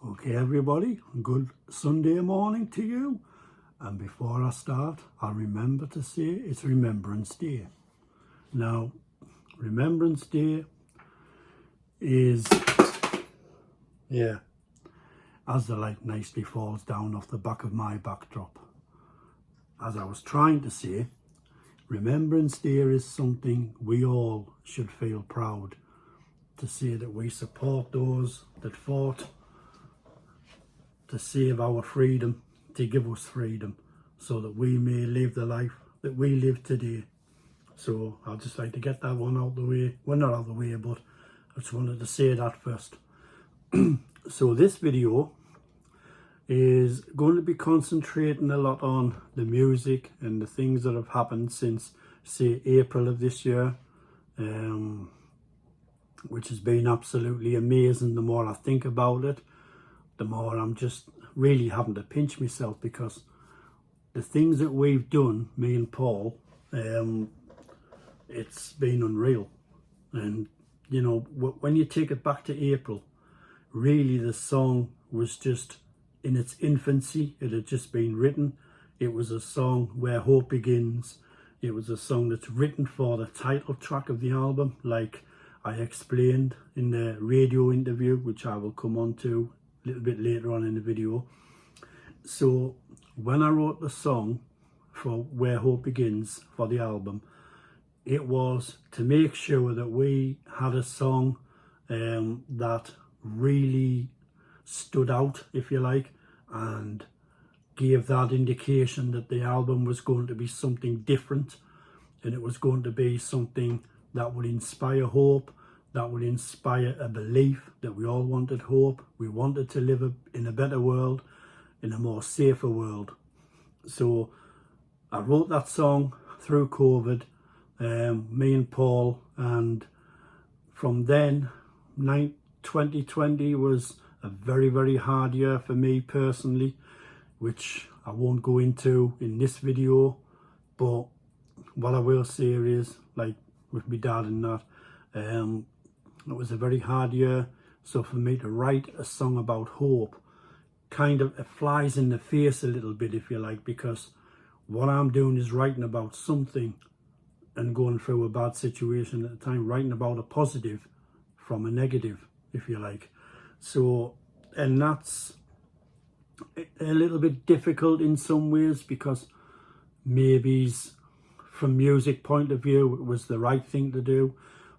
Okay everybody, good Sunday morning to you. And before I start, I'll remember to say it's Remembrance Day. Now, Remembrance Day is, as the light nicely falls down off the back of my backdrop. As I was trying to say, Remembrance Day is something we all should feel proud to say that we support those that fought to save our freedom, to give us freedom, so that we may live the life that we live today. So I'd just like to get that one out of the way. Well, not out of the way, but I just wanted to say that first. So this video is going to be concentrating a lot on the music and the things that have happened since, say, April of this year, which has been absolutely amazing. The more I think about it, the more I'm just really having to pinch myself, because the things that we've done, me and Paul, it's been unreal. And you know, when you take it back to April, really the song was just in its infancy. It had just been written. It was a song where hope begins. It was a song that's written for the title track of the album, like I explained in the radio interview, which I will come on to a little bit later on in the video. So when I wrote the song for Where Hope Begins for the album, it was to make sure that we had a song that really stood out, if you like, and gave that indication that the album was going to be something different, and it was going to be something that would inspire hope, that would inspire a belief that we all wanted hope. We wanted to live in a better world, in a more safer world. So I wrote that song through COVID, me and Paul, and from then 2020 was a very, very hard year for me personally, which I won't go into in this video. But what I will say is, like with my dad and that, it was a very hard year. So for me to write a song about hope, kind of, it flies in the face a little bit, if you like, because what I'm doing is writing about something and going through a bad situation at the time, writing about a positive from a negative, if you like. So, and that's a little bit difficult in some ways, because maybe from music point of view it was the right thing to do,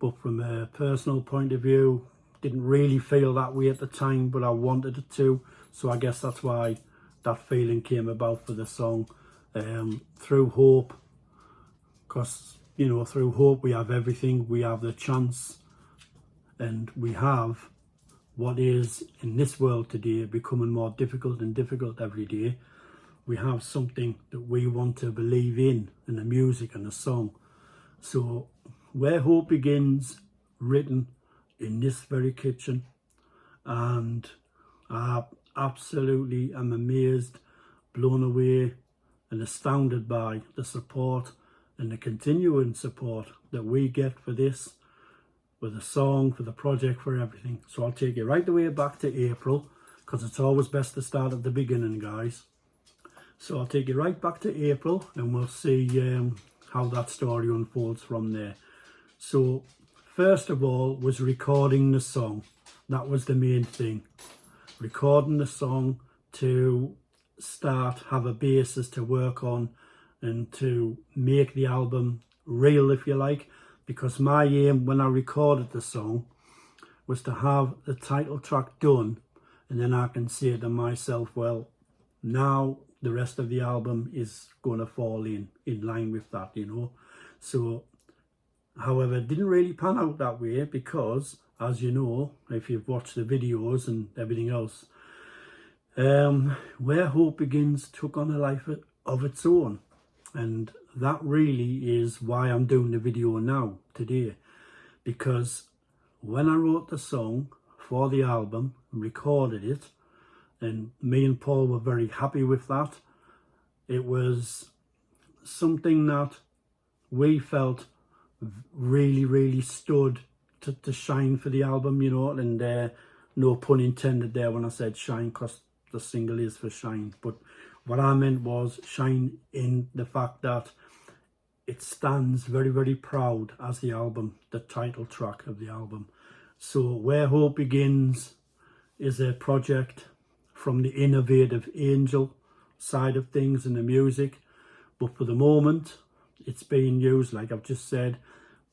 but from a personal point of view, didn't really feel that way at the time, but I wanted it to. So I guess that's why that feeling came about for the song, through hope. Because, you know, through hope we have everything. We have the chance, and we have what is in this world today becoming more difficult and difficult every day. We have something that we want to believe in the music and the song. So Where Hope Begins, written in this very kitchen, and I absolutely am amazed, blown away and astounded by the support and the continuing support that we get for this, for the song, for the project, for everything. So I'll take you right the way back to April, because it's always best to start at the beginning, guys. So I'll take you right back to April, and we'll see how that story unfolds from there. So first of all was recording the song. That was the main thing. Recording the song to have a basis to work on and to make the album real, if you like, because my aim when I recorded the song was to have the title track done, and then I can say to myself, well, now the rest of the album is going to fall in line with that, you know. So however, it didn't really pan out that way, because as you know, if you've watched the videos and everything else, Where Hope Begins took on a life of its own. And that really is why I'm doing the video now, today. Because when I wrote the song for the album, recorded it, and me and Paul were very happy with that, it was something that we felt really, really stood to shine for the album, you know. And no pun intended there when I said shine, because the single is for shine. But what I meant was shine in the fact that it stands very, very proud as the album, the title track of the album. So Where Hope Begins is a project from the Innovative Angel side of things in the music. But for the moment, it's being used, like I've just said,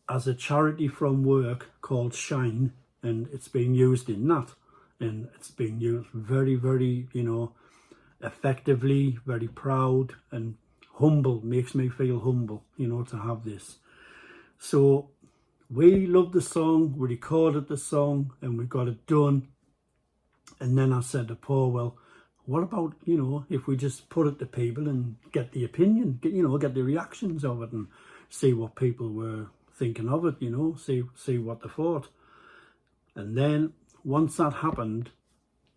as a charity from work called Shine, and it's being used in that. And it's being used very, very, you know, effectively, very proud and humble. Makes me feel humble, you know, to have this. So we loved the song, we recorded the song, and we got it done. And then I said to Paul, well, what about, you know, if we just put it to people and get the opinion, get the reactions of it and see what people were thinking of it, you know, see what they thought. And then once that happened,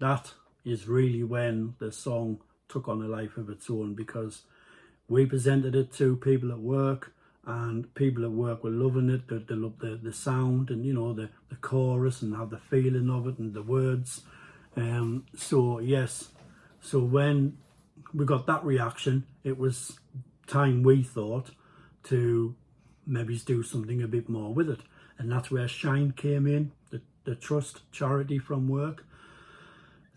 that is really when the song took on a life of its own, because we presented it to people at work, and people at work were loving it. They loved the sound and, you know, the chorus and how the feeling of it and the words. So yes, so when we got that reaction, it was time, we thought, to maybe do something a bit more with it. And that's where Shine came in, the trust charity from work.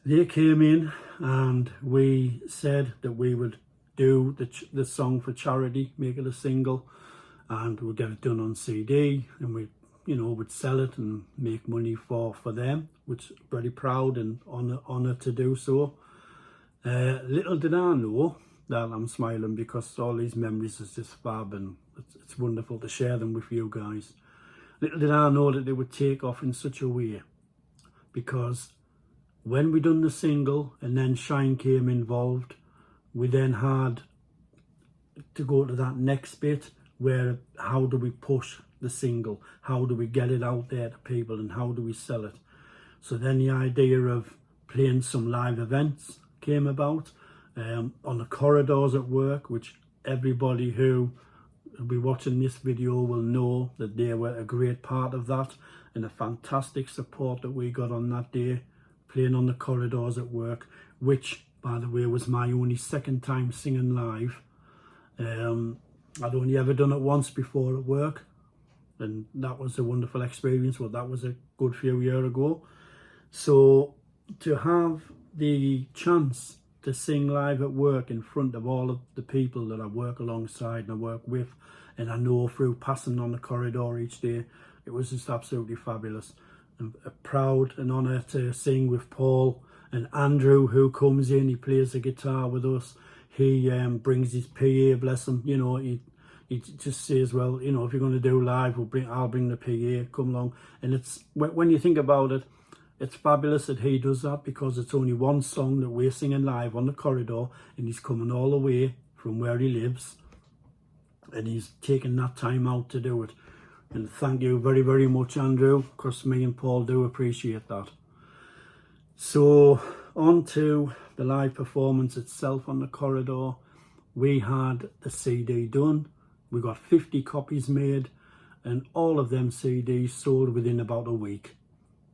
They came in and we said that we would do the song for charity, make it a single, and we'd get it done on CD, and we, you know, would sell it and make money for them, which very proud and honoured to do so. Little did I know that I'm smiling because all these memories is just fab, and it's wonderful to share them with you guys. Little did I know that they would take off in such a way, because when we done the single and then Shine came involved, we then had to go to that next bit where how do we push the single, how do we get it out there to people, and how do we sell it. So then the idea of playing some live events came about on the corridors at work, which everybody who will be watching this video will know that they were a great part of that, and a fantastic support that we got on that day, playing on the corridors at work, which, by the way, was my only second time singing live. I'd only ever done it once before at work, and that was a wonderful experience. Well, that was a good few years ago. So to have the chance to sing live at work in front of all of the people that I work alongside and I work with, and I know through passing on the corridor each day, it was just absolutely fabulous. I'm proud and honoured to sing with Paul and Andrew, who comes in. He plays the guitar with us. He brings his PA, bless him. You know, he just says, well, you know, if you're going to do live, I'll bring the PA, come along. And it's, when you think about it, it's fabulous that he does that, because it's only one song that we're singing live on the corridor, and he's coming all the way from where he lives, and he's taking that time out to do it. And thank you very, very much, Andrew, because me and Paul do appreciate that. So on to the live performance itself on the corridor. We had the CD done. We got 50 copies made, and all of them CDs sold within about a week.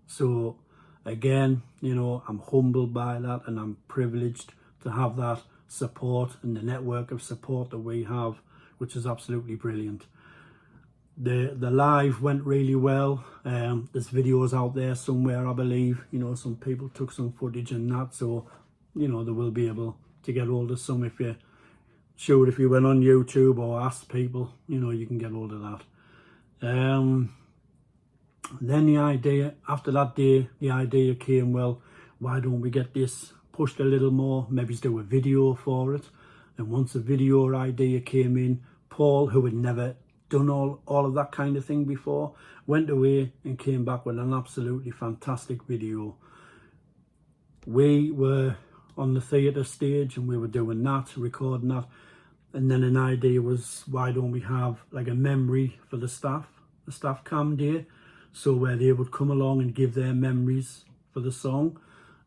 So again, you know, I'm humbled by that, and I'm privileged to have that support and the network of support that we have, which is absolutely brilliant. The live went really well. There's videos out there somewhere, I believe. You know, some people took some footage and that, so, you know, they will be able to get hold of some. If you went on YouTube or asked people, you know, you can get hold of that. Then the idea, after that day, the idea came, well, why don't we get this pushed a little more, maybe do a video for it. And once the video idea came in, Paul, who had never done all of that kind of thing before, went away and came back with an absolutely fantastic video. We were on the theatre stage and we were doing that, recording that, and then an idea was, why don't we have like a memory for the staff cam day, so where they would come along and give their memories for the song,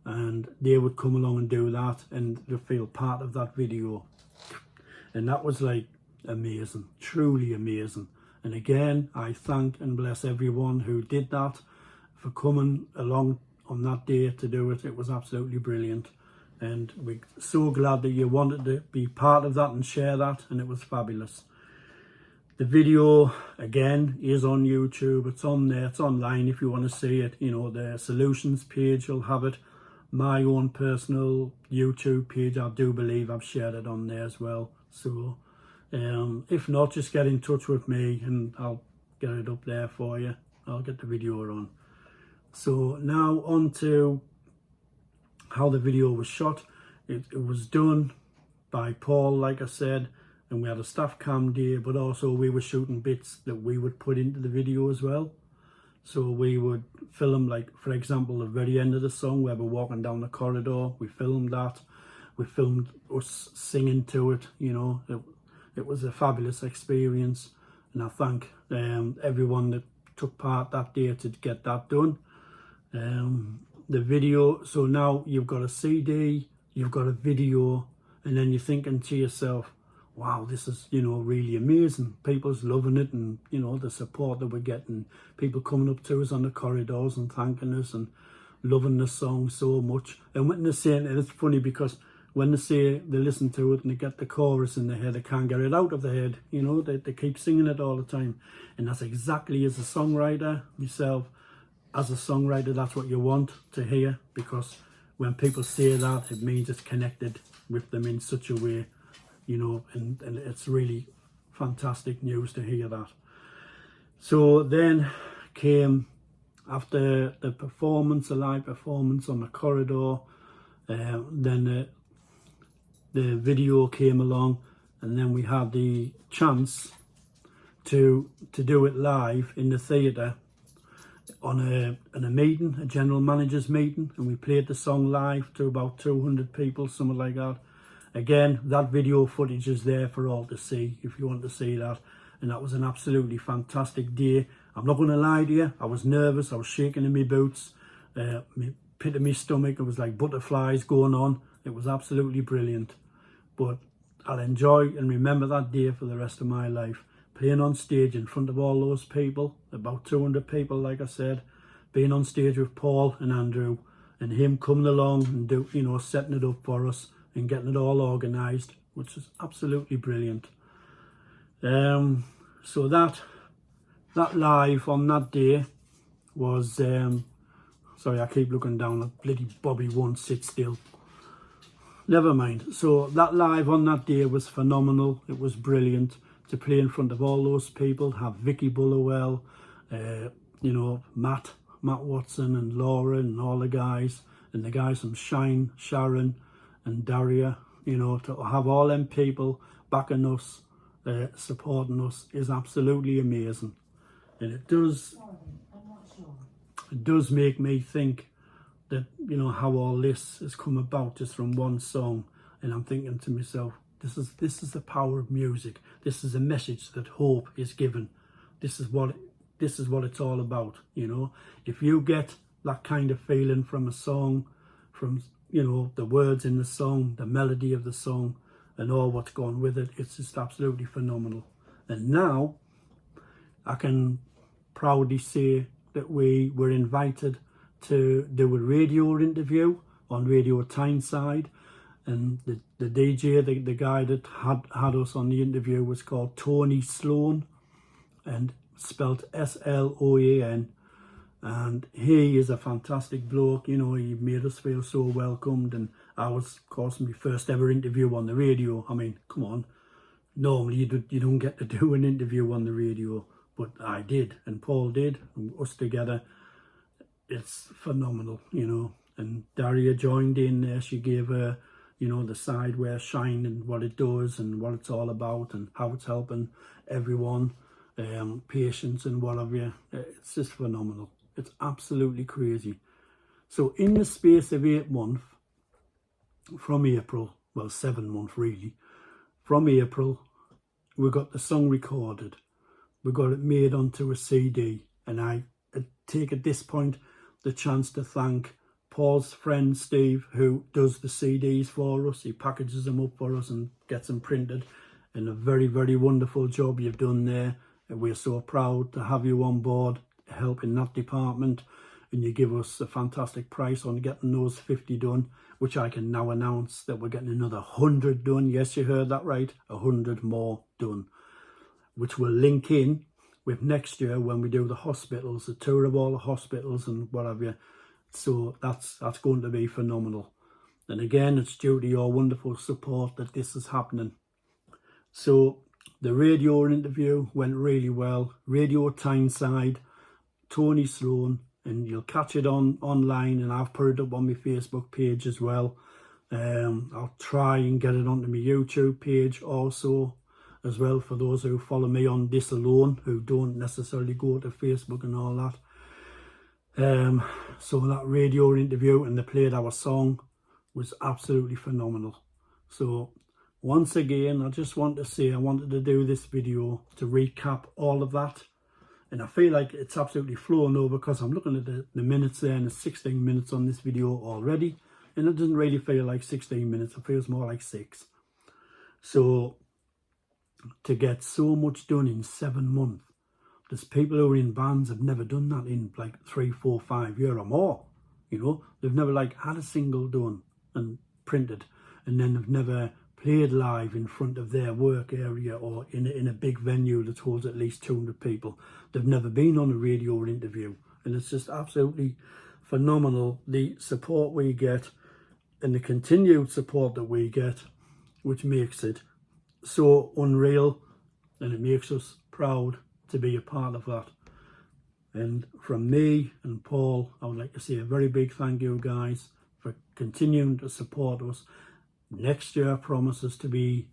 and they would come along and do that, and they feel part of that video. And that was like amazing, truly amazing. And again, I thank and bless everyone who did that, for coming along on that day to do it. It was absolutely brilliant, and we're so glad that you wanted to be part of that and share that, and it was fabulous. The video again is on YouTube. It's on there, it's online if you want to see it. You know, the solutions page will have it. My own personal YouTube page, I do believe I've shared it on there as well. So if not, just get in touch with me and I'll get it up there for you. I'll get the video on. So now on to how the video was shot. It was done by Paul, like I said, and we had a staff cam day, but also we were shooting bits that we would put into the video as well. So we would film, like for example, the very end of the song where we're walking down the corridor. We filmed that. We filmed us singing to it. You know, it was a fabulous experience, and I thank everyone that took part that day to get that done. The video, so now you've got a CD, you've got a video, and then you're thinking to yourself, wow, this is, you know, really amazing. People's loving it, and, you know, the support that we're getting. People coming up to us on the corridors and thanking us and loving the song so much. And when they're saying it, it's funny because when they say they listen to it and they get the chorus in their head, they can't get it out of their head. You know, they keep singing it all the time. And that's exactly, as a songwriter, myself, as a songwriter, that's what you want to hear, because when people say that, it means it's connected with them in such a way. You know, and it's really fantastic news to hear that. So then came, after the performance, the live performance on the corridor, then the video came along, and then we had the chance to do it live in the theatre on a meeting, a general managers meeting, and we played the song live to about 200 people, something like that. Again, that video footage is there for all to see if you want to see that. And that was an absolutely fantastic day. I'm not going to lie to you, I was nervous, I was shaking in my boots, my pit of my stomach, it was like butterflies going on. It was absolutely brilliant. But I'll enjoy and remember that day for the rest of my life. Playing on stage in front of all those people, about 200 people, like I said, being on stage with Paul and Andrew, and him coming along and you know, setting it up for us and getting it all organised, which is absolutely brilliant. So that live on that day was, sorry, I keep looking down, that bloody Bobby won't sit still. Never mind. So that live on that day was phenomenal. It was brilliant to play in front of all those people, have Vicky Bullerwell, you know, Matt Watson and Laura and all the guys, and the guys from Shine, Sharon and Daria, you know, to have all them people backing us, supporting us is absolutely amazing. And it does make me think that, you know, how all this has come about just from one song. And I'm thinking to myself, this is the power of music. This is a message that hope is given. This is what it's all about, you know. If you get that kind of feeling from a song, from, you know, the words in the song, the melody of the song, and all what's gone with it, it's just absolutely phenomenal. And now I can proudly say that we were invited to do a radio interview on Radio Tyneside, and the DJ, the guy that had us on the interview, was called Tony Sloan, and spelt S-L-O-A-N. And he is a fantastic bloke, you know. He made us feel so welcomed, and I was, of course, my first ever interview on the radio. I mean, come on, normally you don't get to do an interview on the radio, but I did, and Paul did, and us together. It's phenomenal, you know. And Daria joined in there. She gave her, you know, the side where Shine and what it does and what it's all about and how it's helping everyone, patients and what have you. It's just phenomenal. It's absolutely crazy. So in the space of 8 months, from April, well, 7 months really, from April, we got the song recorded. We got it made onto a CD, and I take at this point the chance to thank Paul's friend Steve, who does the CDs for us. He packages them up for us and gets them printed, and a very, very wonderful job you've done there. And we're so proud to have you on board, help in that department. and you give us a fantastic price on getting those 50 done, which I can now announce that we're getting another 100 done. Yes, you heard that right, 100 more done, which will link in with next year when we do the hospitals, the tour of all the hospitals and what have you. So that's going to be phenomenal. And again, it's due to your wonderful support that this is happening. So the radio interview went really well. Radio Tyneside, Tony Sloan, and you'll catch it online, and I've put it up on my Facebook page as well. I'll try and get it onto my YouTube page also as well, for those who follow me on this alone, who don't necessarily go to Facebook and all that. So that radio interview, and they played our song, was absolutely phenomenal. So once again, I just want to say I wanted to do this video to recap all of that. And I feel like it's absolutely flown over because I'm looking at the minutes there, and it's 16 minutes on this video already. And it doesn't really feel like 16 minutes, it feels more like 6. So to get so much done in 7 months, there's people who are in bands have never done that in like 3, 4, 5 years or more. You know, they've never like had a single done and printed, and then they've never played live in front of their work area or in a big venue that holds at least 200 people. They've never been on a radio interview, and it's just absolutely phenomenal, the support we get and the continued support that we get, which makes it so unreal, and it makes us proud to be a part of that. And from me and Paul, I would like to say a very big thank you, guys, for continuing to support us. Next year promises to be,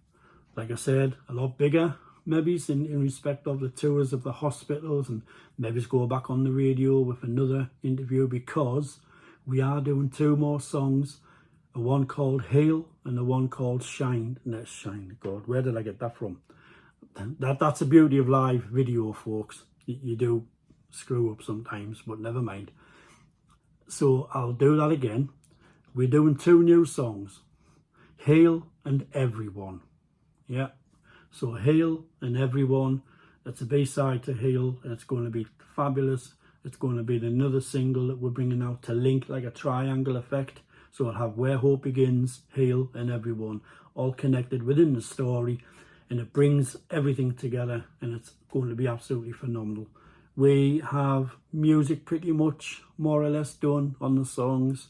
like I said, a lot bigger, maybe in respect of the tours of the hospitals, and maybe go back on the radio with another interview, because we are doing 2 more songs, a one called Hail and a one called Shine. And that's Shine, God, where did I get that from? That's the beauty of live video, folks. You do screw up sometimes, but never mind. So I'll do that again. We're doing 2 new songs, Hail and Everyone. Yeah, so Hail and Everyone, that's a B-side to Hail, and it's going to be fabulous. It's going to be another single that we're bringing out to link like a triangle effect. So it'll have Where Hope Begins, Hail and Everyone, all connected within the story, and it brings everything together, and it's going to be absolutely phenomenal. We have music pretty much more or less done on the songs.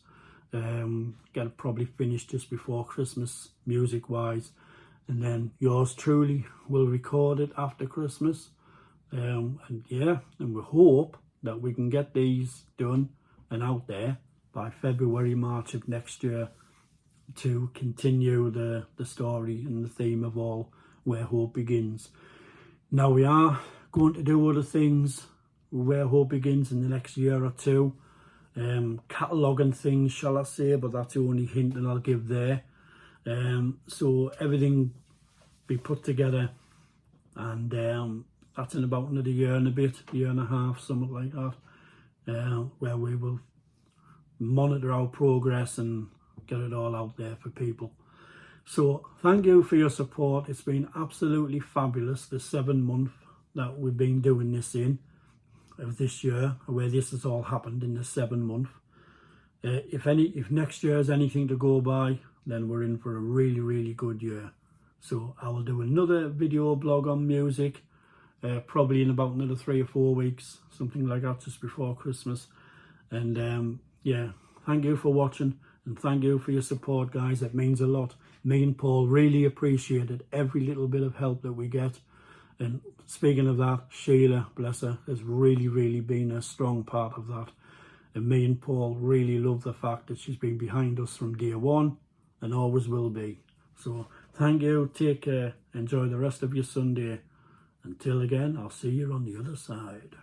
Get it probably finished just before Christmas music wise, and then yours truly will record it after Christmas. And yeah, and we hope that we can get these done and out there by February, March of next year, to continue the story and the theme of all Where Hope Begins. Now we are going to do other things Where Hope Begins in the next year or 2, cataloguing things, shall I say, but that's the only hint that I'll give there. So everything be put together, and that's in about another year and a bit, year and a half, something like that, where we will monitor our progress and get it all out there for people. So thank you for your support. It's been absolutely fabulous, the 7 months that we've been doing this in of this year, where this has all happened in the 7 months. If next year is anything to go by, then we're in for a really, really good year. So I will do another video blog on music, probably in about another 3 or 4 weeks, something like that, just before Christmas. And yeah, thank you for watching, and thank you for your support, guys. It means a lot. Me and Paul really appreciated every little bit of help that we get. And speaking of that, Sheila, bless her, has really, really been a strong part of that. And me and Paul really love the fact that she's been behind us from day one and always will be. So thank you, take care, enjoy the rest of your Sunday. Until again, I'll see you on the other side.